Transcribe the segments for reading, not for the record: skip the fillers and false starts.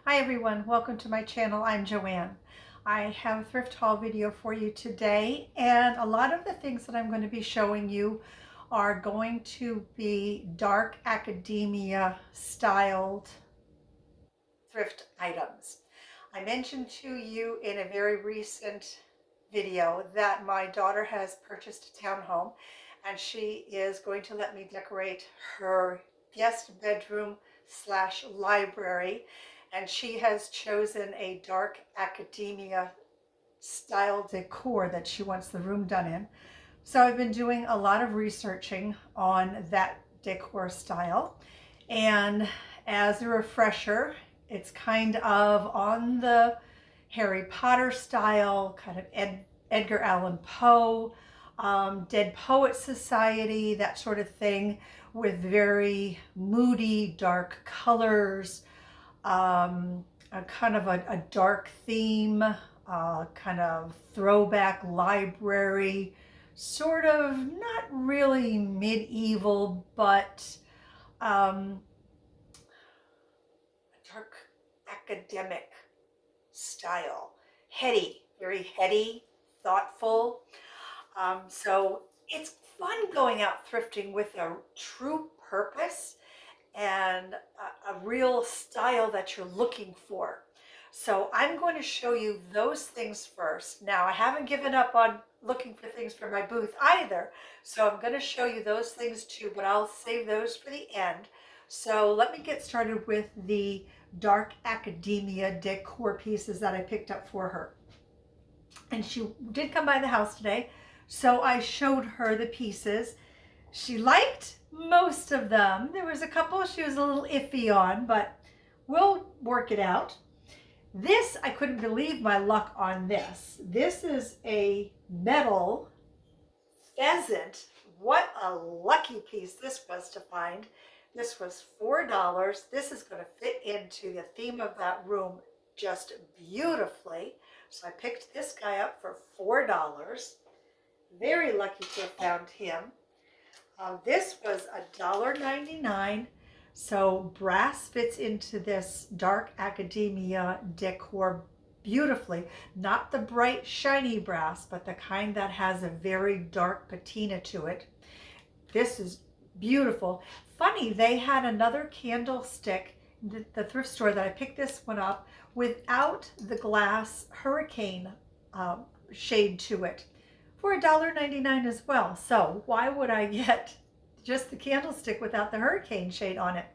Hi everyone, welcome to my channel. I'm Joanne. I have a thrift haul video for you today, and a lot of the things that I'm going to be showing you are going to be dark academia styled thrift items. I mentioned to you in a very recent video that my daughter has purchased a townhome and she is going to let me decorate her guest bedroom slash library, and she has chosen a dark academia style decor that she wants the room done in. So I've been doing a lot of researching on that decor style, and as a refresher, it's kind of on the Harry Potter style, kind of Edgar Allan Poe, Dead Poets Society, that sort of thing, with very moody, dark colors, a kind of a dark theme, kind of throwback library, sort of not really medieval, but a dark academic style. Heady, very heady, thoughtful. So it's fun going out thrifting with a true purpose and a real style that you're looking for. So I'm going to show you those things first. Now, I haven't given up on looking for things for my booth either. So I'm going to show you those things too, but I'll save those for the end. So let me get started with the dark academia decor pieces that I picked up for her. And she did come by the house today, so I showed her the pieces. She liked most of them. There was a couple she was a little iffy on, but we'll work it out. This, I couldn't believe my luck on this. This is a metal pheasant. What a lucky piece this was to find. This was $4. This is going to fit into the theme of that room just beautifully. So I picked this guy up for $4. Very lucky to have found him. This was $1.99. So brass fits into this dark academia decor beautifully. Not the bright shiny brass, but the kind that has a very dark patina to it. This is beautiful. Funny, they had another candlestick, the thrift store that I picked this one up, without the glass hurricane shade to it, for $1.99 as well. So why would I get just the candlestick without the hurricane shade on it?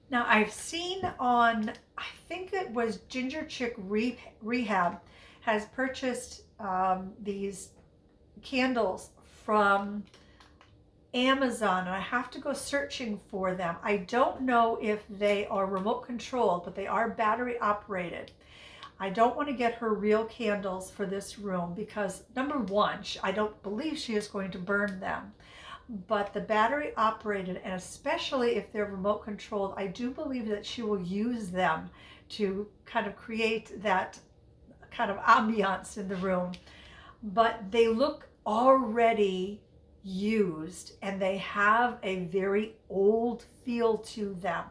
Now, I've seen on, I think it was Ginger Chick Rehab has purchased these candles from Amazon, and I have to go searching for them. I don't know if they are remote controlled, but they are battery operated. I don't want to get her real candles for this room because, number one, I don't believe she is going to burn them. But the battery operated, and especially if they're remote controlled, I do believe that she will use them to kind of create that kind of ambiance in the room. But they look already used, and they have a very old feel to them.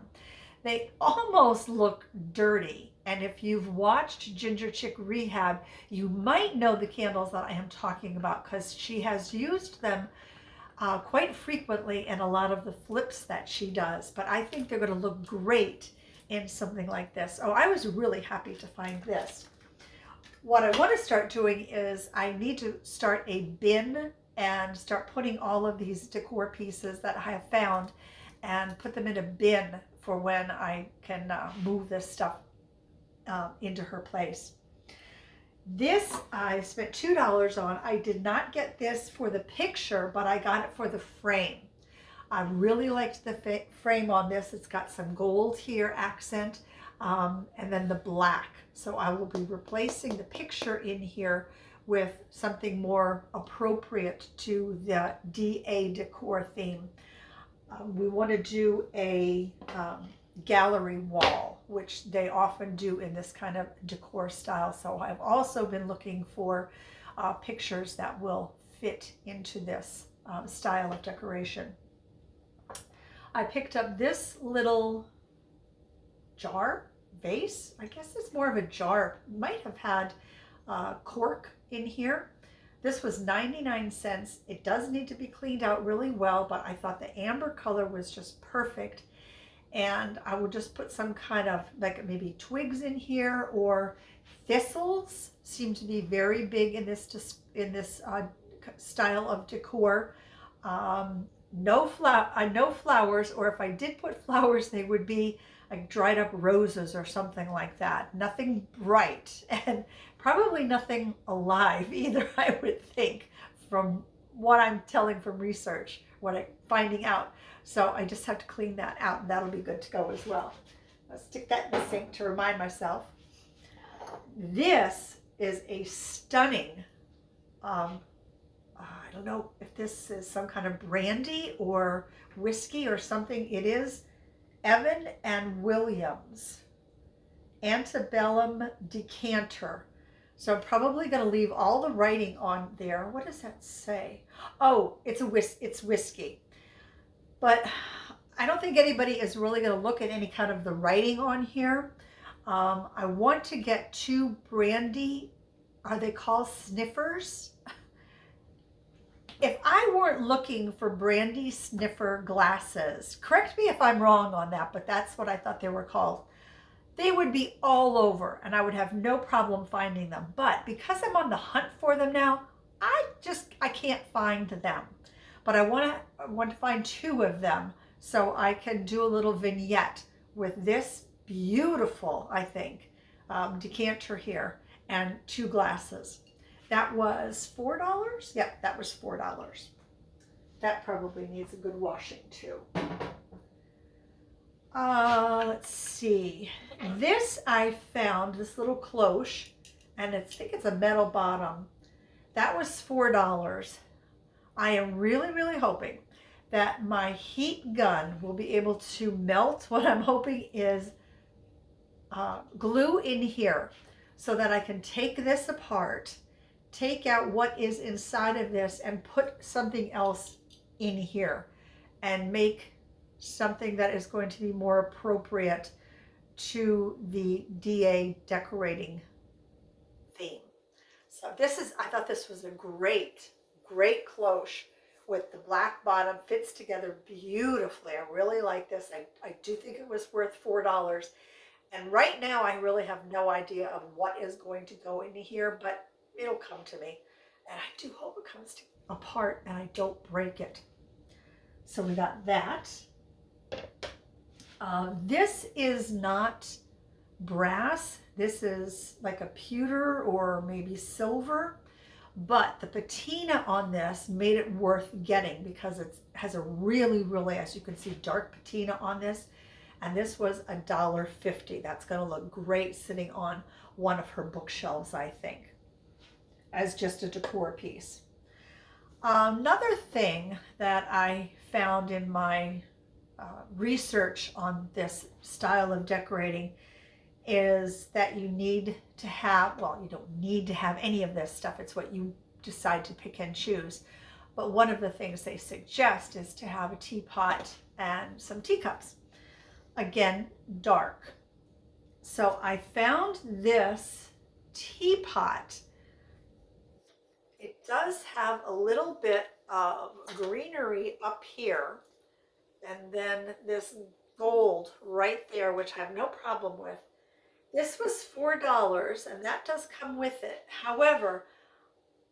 They almost look dirty. And if you've watched Ginger Chick Rehab, you might know the candles that I am talking about, because she has used them quite frequently in a lot of the flips that she does. But I think they're going to look great in something like this. Oh, I was really happy to find this. What I want to start doing is I need to start a bin and start putting all of these decor pieces that I have found and put them in a bin for when I can move this stuff into her place. This I spent $2 on. I did not get this for the picture, but I got it for the frame. I really liked the frame on this. It's got some gold here, accent, and then the black. So I will be replacing the picture in here with something more appropriate to the DA decor theme. We want to do a gallery wall, which they often do in this kind of decor style. So I've also been looking for pictures that will fit into this style of decoration. I picked up this little jar. vase. I guess it's more of a jar. Might have had cork in here. This was 99 cents. It does need to be cleaned out really well, but I thought the amber color was just perfect. And I will just put some kind of like maybe twigs in here, or thistles seem to be very big in this style of decor. No flowers, or if I did put flowers, they would be like dried up roses or something like that. Nothing bright, and probably nothing alive either, I would think, from what I'm telling from research, what I'm finding out. So I just have to clean that out, and that'll be good to go as well. I'll stick that in the sink to remind myself. This is a stunning, I don't know if this is some kind of brandy or whiskey or something. It is Evan and Williams Antebellum Decanter. So I'm probably going to leave all the writing on there. What does that say? Oh, it's whiskey. But I don't think anybody is really going to look at any kind of the writing on here. I want to get 2 brandy, are they called sniffers? If I weren't looking for brandy sniffer glasses, correct me if I'm wrong on that, but that's what I thought they were called. They would be all over, and I would have no problem finding them. But because I'm on the hunt for them now, I can't find them. But I want to find 2 of them so I can do a little vignette with this beautiful, I think, decanter here and 2 glasses. That was $4? Yeah, that was $4. That probably needs a good washing too. Let's see. This I found, this little cloche, and I think it's a metal bottom. That was $4. I am really, really hoping that my heat gun will be able to melt what I'm hoping is glue in here, so that I can take this apart, take out what is inside of this, and put something else in here and make something that is going to be more appropriate to the DA decorating theme. So I thought this was a great cloche with the black bottom. Fits together beautifully. I really like this. I do think it was worth $4. And right now I really have no idea of what is going to go into here, but it'll come to me. And I do hope it comes apart and I don't break it. So we got that. This is not brass. This is like a pewter or maybe silver, but the patina on this made it worth getting because it has a really, as you can see, dark patina on this. And this was $1.50. That's going to look great sitting on one of her bookshelves, I think, as just a decor piece. Another thing that I found in my research on this style of decorating is that you need to have, well, you don't need to have any of this stuff. It's what you decide to pick and choose. But one of the things they suggest is to have a teapot and some teacups. Again, dark. So I found this teapot. It does have a little bit of greenery up here, and then this gold right there, which I have no problem with. This was $4, and that does come with it. However,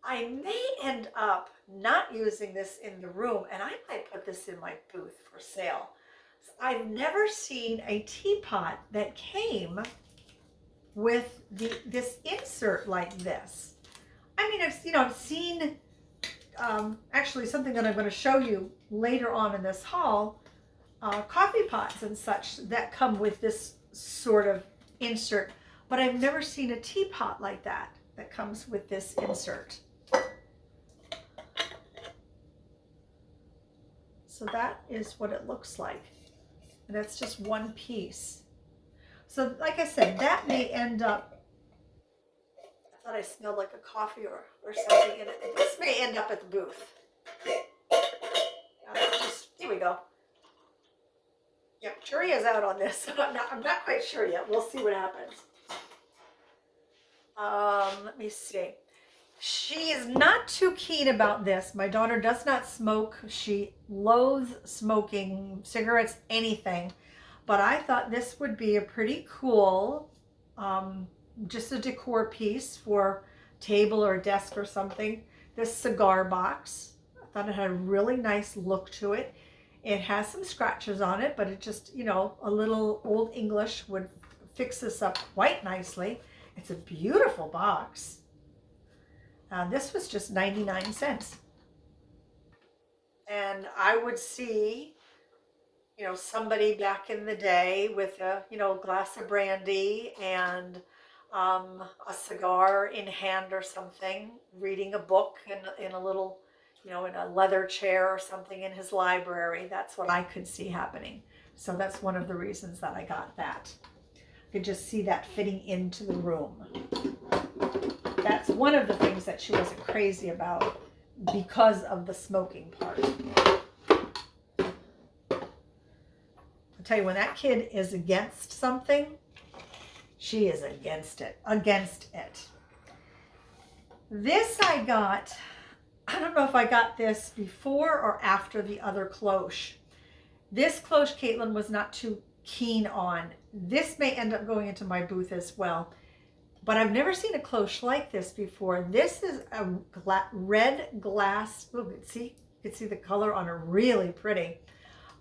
I may end up not using this in the room, and I might put this in my booth for sale. So I've never seen a teapot that came with this insert like this. I mean, I've seen actually something that I'm going to show you later on in this haul, coffee pots and such that come with this sort of insert, but I've never seen a teapot like that comes with this insert. So that is what it looks like, and that's just one piece. So like I said, that may end up, I thought I smelled like a coffee or something in it. This may end up at the booth. Here we go. Yep, jury is out on this, so I'm not quite sure yet. We'll see what happens. Let me see. She is not too keen about this. My daughter does not smoke. She loathes smoking cigarettes, anything. But I thought this would be a pretty cool, just a decor piece for table or desk or something. This cigar box. I thought it had a really nice look to it. It has some scratches on it, but it just, you know, a little Old English would fix this up quite nicely. It's a beautiful box. This was just 99 cents. And I would see, you know, somebody back in the day with a, you know, glass of brandy and a cigar in hand or something, reading a book in a little, you know, in a leather chair or something in his library. That's what I could see happening. So that's one of the reasons that I got that. I could just see that fitting into the room. That's one of the things that she wasn't crazy about because of the smoking part. I'll tell you, when that kid is against something, she is against it. This I got, I don't know if I got this before or after the other cloche. This cloche Caitlin was not too keen on. This may end up going into my booth as well. But I've never seen a cloche like this before. This is a red glass. Oh, you can see the color on it, really pretty.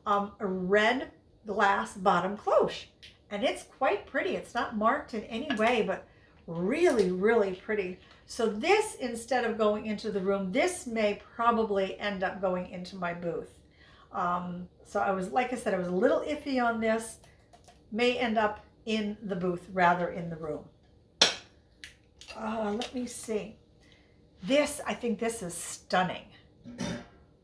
A red glass bottom cloche. And it's quite pretty. It's not marked in any way, but really, really pretty. So this, instead of going into the room, this may probably end up going into my booth. So I was, like I said, I was a little iffy on this. May end up in the booth rather in the room. Let me see. This, I think this is stunning.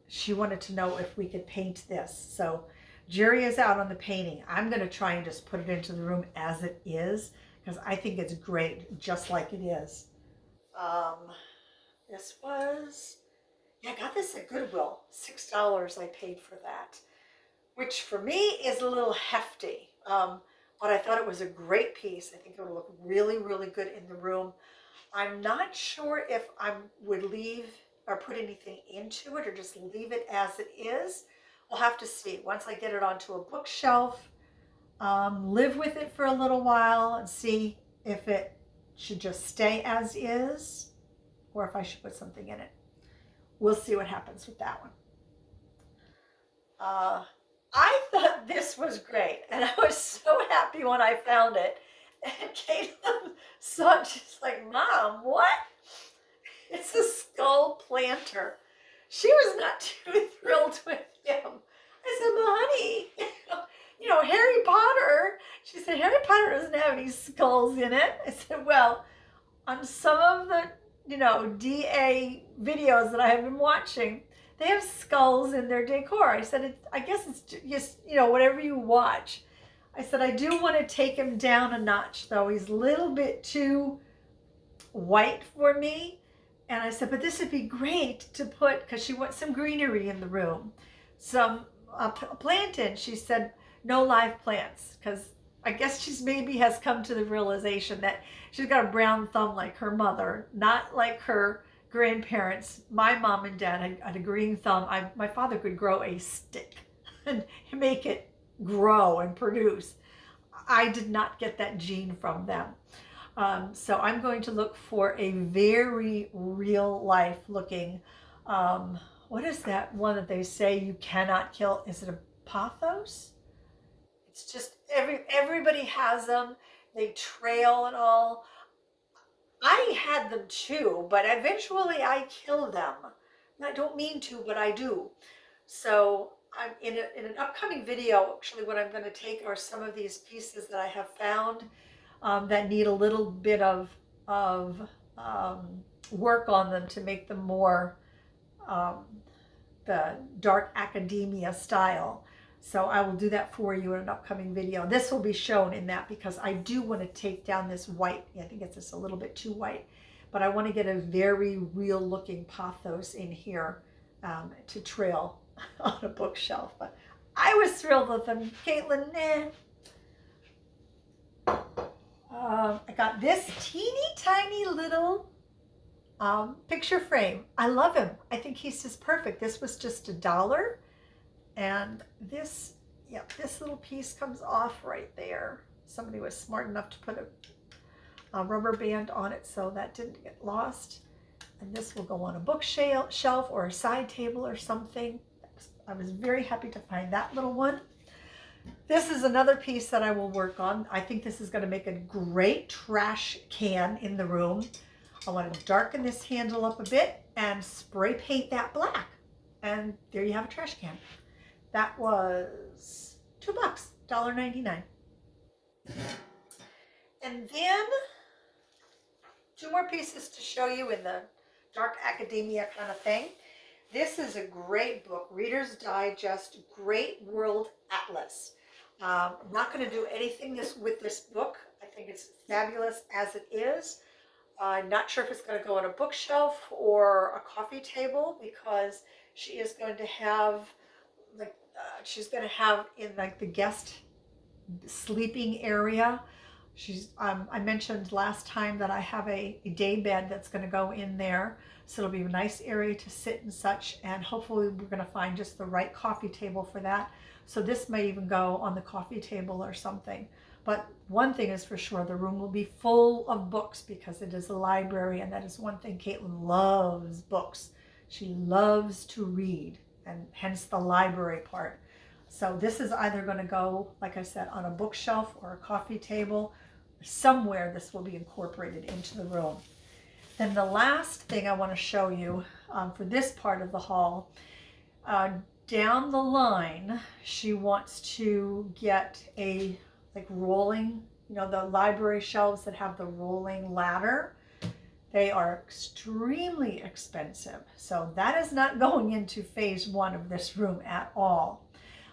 She wanted to know if we could paint this. So jury is out on the painting. I'm going to try and just put it into the room as it is, because I think it's great just like it is. This was, yeah, I got this at Goodwill. $6 I paid for that, which for me is a little hefty. But I thought it was a great piece. I think it would look really, really good in the room. I'm not sure if I would leave or put anything into it or just leave it as it is. We'll have to see. Once I get it onto a bookshelf, live with it for a little while and see if it should just stay as is or if I should put something in it. We'll see what happens with that one. I thought this was great, and I was so happy when I found it. And Caitlin saw it, she's like, Mom, what? It's a skull planter. She was not too thrilled with him. I said, well, honey, you know, Harry Potter. She said, Harry Potter doesn't have any skulls in it. I said, well, on some of the, you know, DA videos that I have been watching, they have skulls in their decor. I said, I guess it's just, you know, whatever you watch. I said, I do want to take him down a notch, though. He's a little bit too white for me. And I said, but this would be great to put, because she wants some greenery in the room, some plant in. She said, no live plants, because I guess she's maybe has come to the realization that she's got a brown thumb like her mother, not like her grandparents. My mom and dad had a green thumb. My father could grow a stick and make it grow and produce. I did not get that gene from them. So I'm going to look for a very real life looking, what is that one that they say you cannot kill? Is it a pothos? It's just everybody has them. They trail and all. I had them too, but eventually I kill them. I don't mean to, but I do. So I'm in an upcoming video, actually what I'm going to take are some of these pieces that I have found that need a little bit of work on them to make them more the dark academia style. So I will do that for you in an upcoming video. This will be shown in that because I do want to take down this white. I think it's just a little bit too white, but I want to get a very real looking pothos in here to trail on a bookshelf. But I was thrilled with them. Caitlin, nah. I got this teeny tiny little picture frame. I love him. I think he's just perfect. This was just $1. And this, yeah, this little piece comes off right there. Somebody was smart enough to put a rubber band on it so that didn't get lost. And this will go on a bookshelf or a side table or something. I was very happy to find that little one. This is another piece that I will work on. I think this is going to make a great trash can in the room. I want to darken this handle up a bit and spray paint that black. And there you have a trash can. That was $2, $1.99. And then 2 more pieces to show you in the dark academia kind of thing. This is a great book, Reader's Digest, Great World Atlas. I'm not going to do anything with this book. I think it's fabulous as it is. I'm not sure if it's going to go on a bookshelf or a coffee table because she is going to have in like the guest sleeping area. I mentioned last time that I have a day bed that's going to go in there, so it'll be a nice area to sit and such, and hopefully we're going to find just the right coffee table for that. So this may even go on the coffee table or something. But one thing is for sure, the room will be full of books because it is a library, and that is one thing. Caitlin loves books. She loves to read, and hence the library part. So this is either going to go, like I said, on a bookshelf or a coffee table. Somewhere this will be incorporated into the room. Then the last thing I want to show you for this part of the haul, down the line, she wants to get a rolling, the library shelves that have the rolling ladder. They are extremely expensive. So that is not going into phase 1 of this room at all.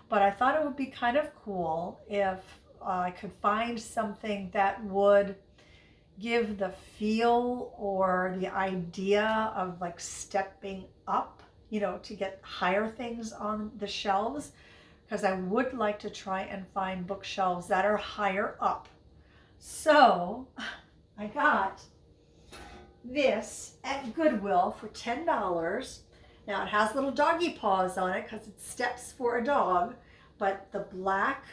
But I thought it would be kind of cool if I could find something that would give the feel or the idea of like stepping up, to get higher things on the shelves, because I would like to try and find bookshelves that are higher up. So I got this at Goodwill for $10. Now it has little doggy paws on it because it's steps for a dog, but the black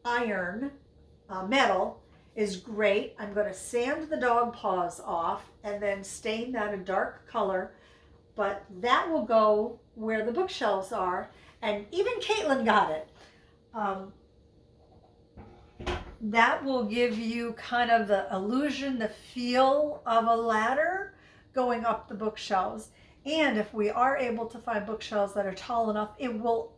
iron metal is great. I'm going to sand the dog paws off and then stain that a dark color, but that will go where the bookshelves are, and even Caitlin got it. That will give you kind of the illusion, the feel of a ladder going up the bookshelves. And if we are able to find bookshelves that are tall enough, it'll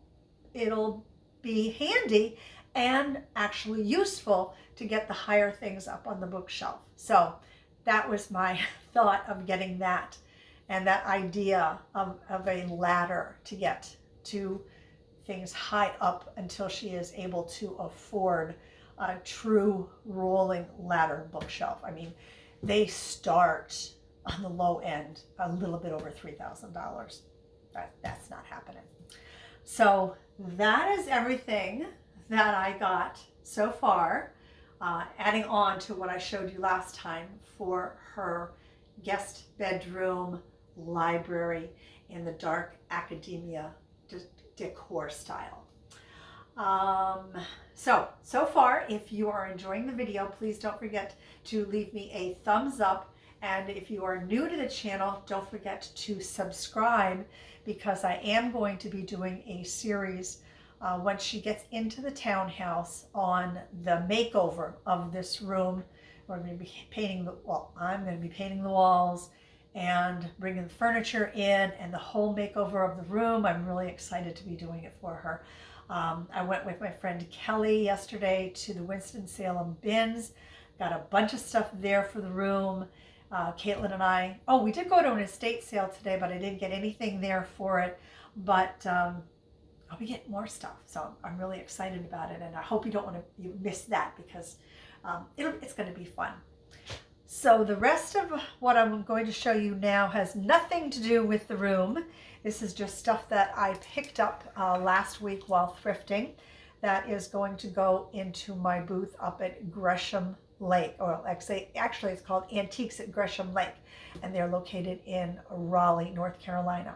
be handy and actually useful to get the higher things up on the bookshelf. So that was my thought of getting that, and that idea of a ladder to get to things high up until she is able to afford a true rolling ladder bookshelf. I mean, they start on the low end a little bit over $3,000. That's not happening. So that is everything that I got so far, adding on to what I showed you last time for her guest bedroom library in the dark academia decor style. So far, if you are enjoying the video, please don't forget to leave me a thumbs up. And if you are new to the channel, don't forget to subscribe, because I am going to be doing a series once she gets into the townhouse on the makeover of this room. We're going to be painting I'm going to be painting the walls and bringing the furniture in and the whole makeover of the room. I'm really excited to be doing it for her. I went with my friend Kelly yesterday to the Winston-Salem bins, got a bunch of stuff there for the room. Caitlin and I, we did go to an estate sale today, but I didn't get anything there for it. But I'll be getting more stuff, so I'm really excited about it, and I hope you don't want to miss that, because it's going to be fun. So the rest of what I'm going to show you now has nothing to do with the room. This is just stuff that I picked up last week while thrifting that is going to go into my booth up at Gresham Lake, or actually it's called Antiques at Gresham Lake, and they're located in Raleigh, North Carolina.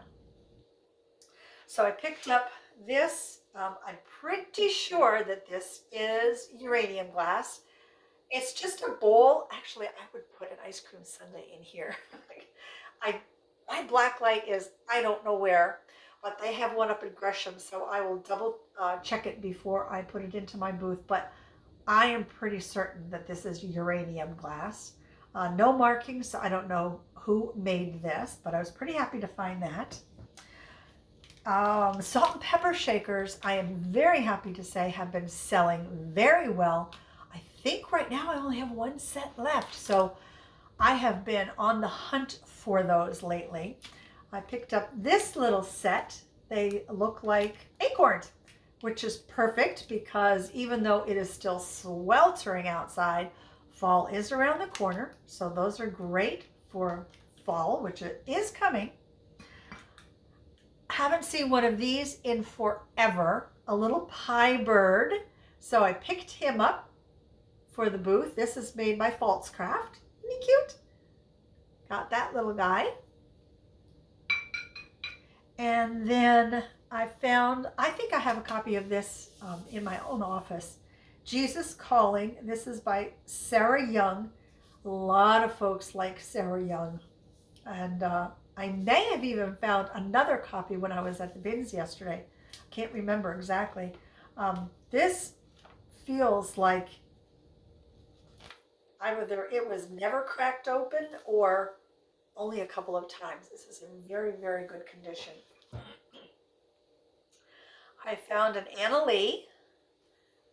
So I picked up this. I'm pretty sure that this is uranium glass. It's just a bowl. Actually, I would put an ice cream sundae in here. My black light is, I don't know where, but they have one up in Gresham, so I will double check it before I put it into my booth. But I am pretty certain that this is uranium glass. No markings, so I don't know who made this, but I was pretty happy to find that. Salt and pepper shakers, I am very happy to say, have been selling very well. I think right now I only have one set left, so I have been on the hunt for those lately. I picked up this little set. They look like acorns, which is perfect because even though it is still sweltering outside, fall is around the corner. So those are great for fall, which it is coming. Haven't seen one of these in forever. A little pie bird. So I picked him up for the booth. This is made by Faltzcraft. Isn't he cute? Got that little guy. And then I think I have a copy of this in my own office. Jesus Calling. This is by Sarah Young. A lot of folks like Sarah Young. And I may have even found another copy when I was at the bins yesterday. Can't remember exactly. This feels like either it was never cracked open or only a couple of times. This is in very, very good condition. I found an Anna Lee,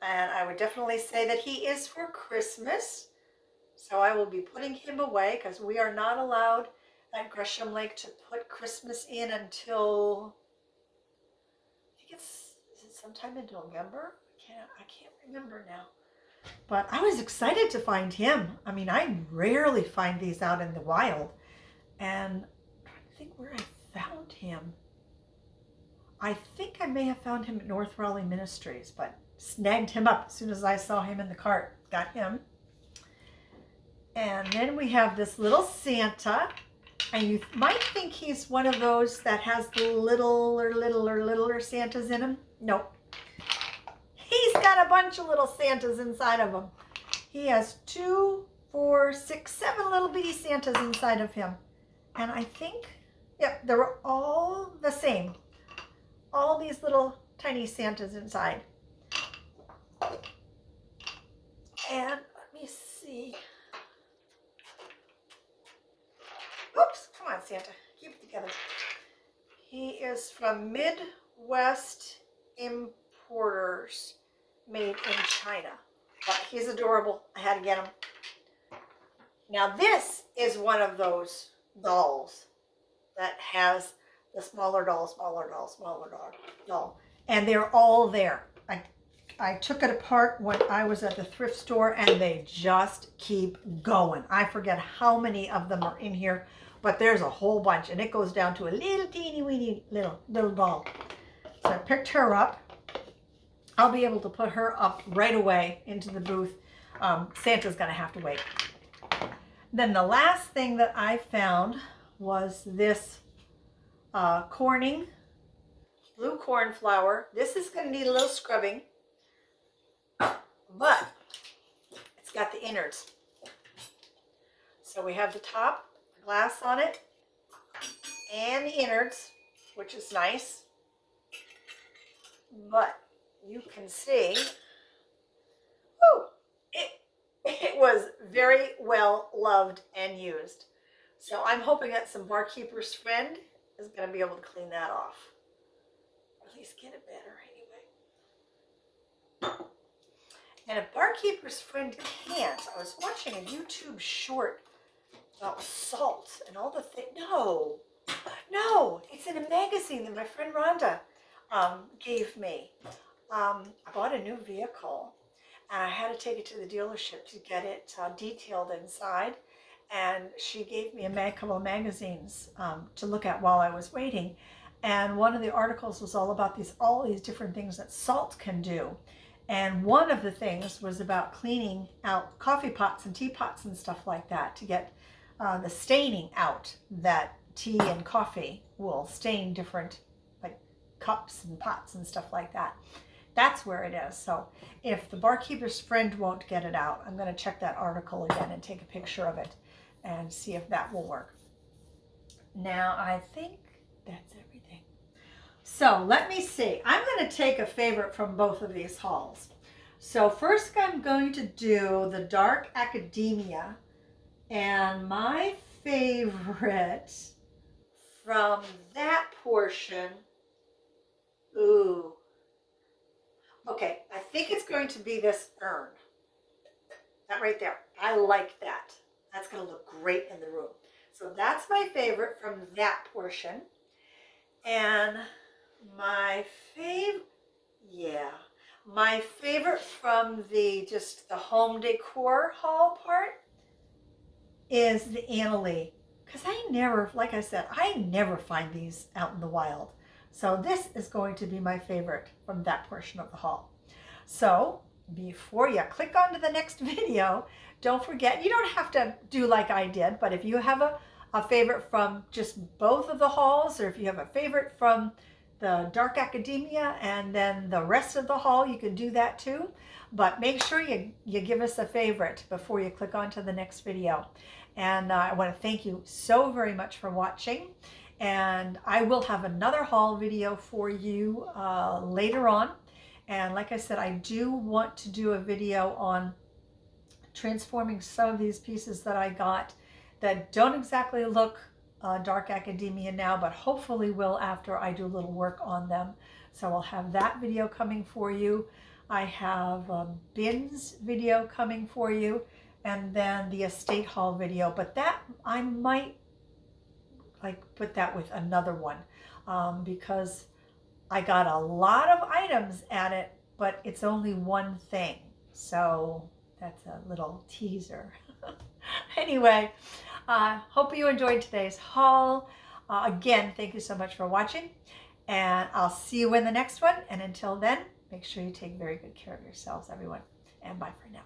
and I would definitely say that he is for Christmas. So I will be putting him away because we are not allowed at Gresham Lake to put Christmas in until, I think is it sometime in November? I can't remember now. But I was excited to find him. I mean, I rarely find these out in the wild. And I'm trying to think where I found him. I think I may have found him at North Raleigh Ministries, but snagged him up as soon as I saw him in the cart. Got him. And then we have this little Santa. And you might think he's one of those that has the littler Santas in him. Nope. He's got a bunch of little Santas inside of him. He has 2, 4, 6, 7 little bitty Santas inside of him. And I think, yep, they're all the same. All these little tiny Santas inside. And let me see. Oops, come on, Santa. Keep it together. He is from Midwest Importers, made in China. But he's adorable. I had to get him. Now this is one of those dolls that has the smaller doll. And they're all there. I took it apart when I was at the thrift store and they just keep going. I forget how many of them are in here, but there's a whole bunch, and it goes down to a little teeny weeny little doll. So I picked her up. I'll be able to put her up right away into the booth. Santa's gonna have to wait. Then the last thing that I found was this Corning blue cornflower. This is gonna need a little scrubbing, but it's got the innards. So we have the top glass on it and the innards, which is nice. But you can see, oh, it was very well loved and used. So I'm hoping that some barkeeper's friend is going to be able to clean that off. Or at least get it better anyway. And if barkeeper's friend can't, I was watching a YouTube short about salt and all the things. No, it's in a magazine that my friend Rhonda gave me. I bought a new vehicle and I had to take it to the dealership to get it detailed inside. and she gave me a couple of magazines to look at while I was waiting. And one of the articles was all about all these different things that salt can do. And one of the things was about cleaning out coffee pots and teapots and stuff like that to get the staining out, that tea and coffee will stain different like cups and pots and stuff like that. That's where it is. So if the barkeeper's friend won't get it out, I'm going to check that article again and take a picture of it and see if that will work. Now I think that's everything. So let me see. I'm going to take a favorite from both of these hauls. So first I'm going to do the Dark Academia, and my favorite from that portion, ooh, okay, I think it's going to be this urn. That right there. I like that. That's going to look great in the room. So that's my favorite from that portion. And my favorite from the home decor haul part is the Annalee. Because like I said, I never find these out in the wild. So this is going to be my favorite from that portion of the haul. So before you click on to the next video, don't forget, you don't have to do like I did, but if you have a favorite from just both of the hauls, or if you have a favorite from the Dark Academia and then the rest of the haul, you can do that too. But make sure you give us a favorite before you click on to the next video. And I want to thank you so very much for watching. And I will have another haul video for you later on. And like I said, I do want to do a video on transforming some of these pieces that I got that don't exactly look Dark Academia now, but hopefully will after I do a little work on them. So I'll have that video coming for you. I have bins video coming for you, and then the estate haul video, but that I might put that with another one because I got a lot of items at it, but it's only one thing. So that's a little teaser. Anyway, hope you enjoyed today's haul. Again, thank you so much for watching, and I'll see you in the next one. And until then, make sure you take very good care of yourselves, everyone. And bye for now.